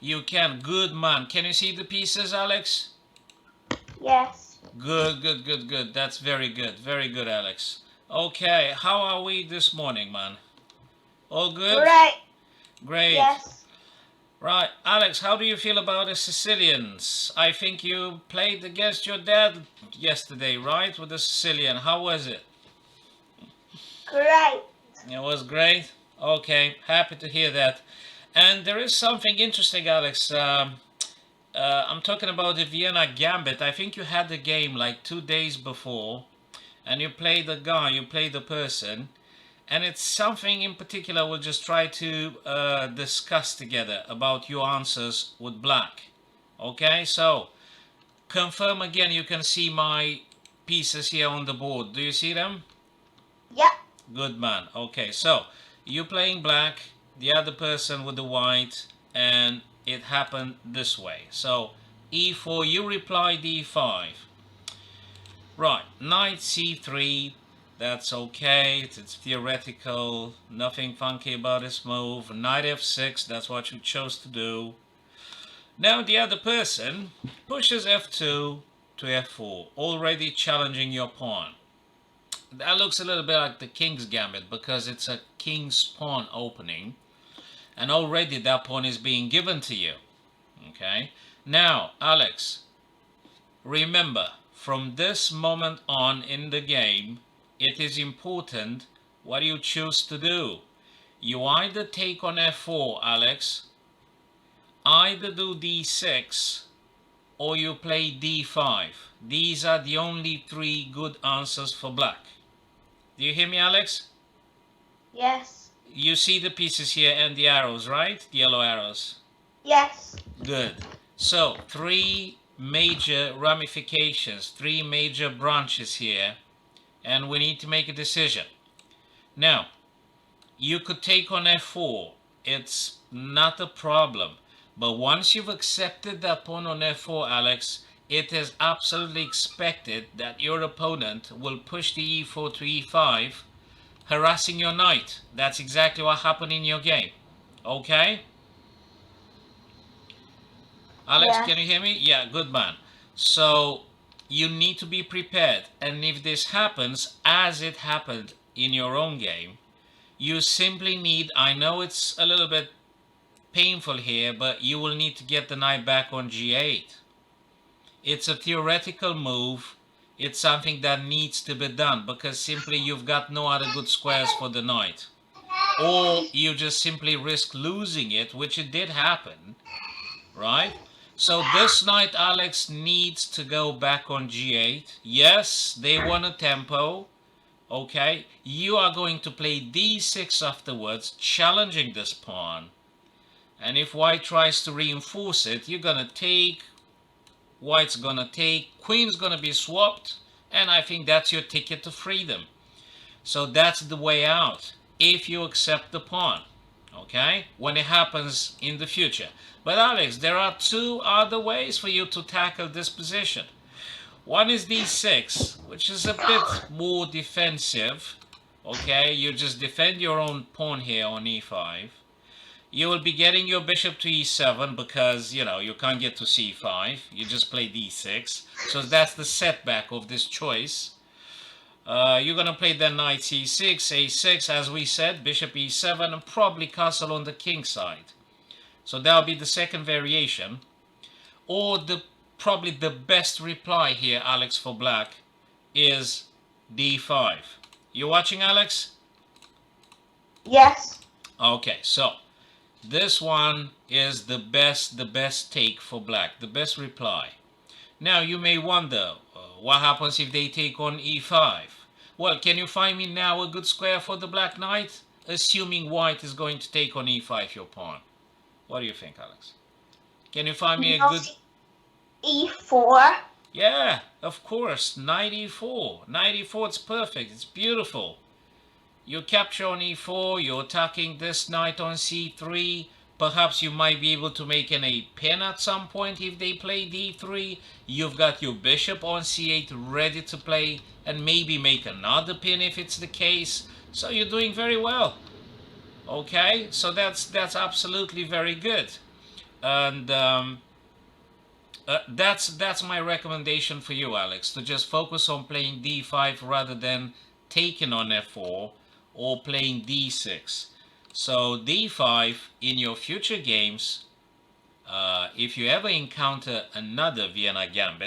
You can. Good man. Can you see the pieces, Alex? Yes. Good, good, good, good. That's very good. Very good, Alex. Okay, how are we this morning, man? All good? Great. Great. Yes. Right, Alex, how do you feel about the Sicilians? I think you played against your dad yesterday, right? With the Sicilian. How was it? Great. It was great. Okay, happy to hear that. And there is something interesting, Alex. I'm talking about the Vienna Gambit. I think you had the game like 2 days before, and you played the guy, you played the person, and it's something in particular we'll just try to discuss together about your answers with black. Okay, so confirm again. You can see my pieces here on the board. Do you see them? Yep. Good man. Okay, so you playing black, the other person with the white, and it happened this way. So e4, you reply d5. Right, knight c3. That's okay. It's theoretical. Nothing funky about this move. Knight f6. That's what you chose to do. Now the other person pushes f2 to f4, already challenging your pawn. That looks a little bit like the king's gambit because it's a king's pawn opening, and already that pawn is being given to you. Okay. Now, Alex, remember, from this moment on in the game, it is important what you choose to do. You either take on f4, Alex, either do d6, or you play d5. These are the only three good answers for black. Do you hear me, Alex? Yes. You see the pieces here and the arrows, right? The yellow arrows. Yes. Good. So, three major ramifications, three major branches here, and we need to make a decision. Now, you could take on f4. It's not a problem. But once you've accepted that pawn on f4, Alex, it is absolutely expected that your opponent will push the e4 to e5, harassing your knight. That's exactly what happened in your game. Okay? Alex, Yes. can you hear me? Yeah, good man. So you need to be prepared. And if this happens as it happened in your own game, you simply need, I know it's a little bit painful here, but you will need to get the knight back on g8. It's a theoretical move. It's something that needs to be done because simply you've got no other good squares for the knight. Or you just simply risk losing it, which it did happen, right? So this knight, Alex, needs to go back on g8. Yes, they won a tempo. Okay, you are going to play d6 afterwards, challenging this pawn. And if white tries to reinforce it, you're gonna take, white's gonna take, queen's gonna be swapped, and I think that's your ticket to freedom. So that's the way out, if you accept the pawn, okay, when it happens in the future. But Alex, there are two other ways for you to tackle this position. One is d6, which is a bit more defensive. Okay, you just defend your own pawn here on e5. You will be getting your bishop to e7 because, you can't get to c5. You just play d6. So that's the setback of this choice. You're going to play then knight c6, a6, as we said, bishop e7, and probably castle on the king side. So that'll be the second variation. Or probably the best reply here, Alex, for black is d5. You watching, Alex? Yes. Okay, so this one is the best take for black, the best reply. Now you may wonder, what happens if they take on e5? Well, can you find me now a good square for the black knight? Assuming white is going to take on e5 your pawn. What do you think, Alex? Can you find me a No, good... e4. Yeah, of course, knight e4. Knight e4, it's perfect, it's beautiful. You capture on e4, you're attacking this knight on c3. Perhaps you might be able to make a pin at some point if they play d3. You've got your bishop on c8 ready to play and maybe make another pin if it's the case. So you're doing very well. Okay, so that's absolutely very good. And that's my recommendation for you, Alex, to just focus on playing d5 rather than taking on f4 or playing d6. So d5 in your future games, if you ever encounter another Vienna Gambit,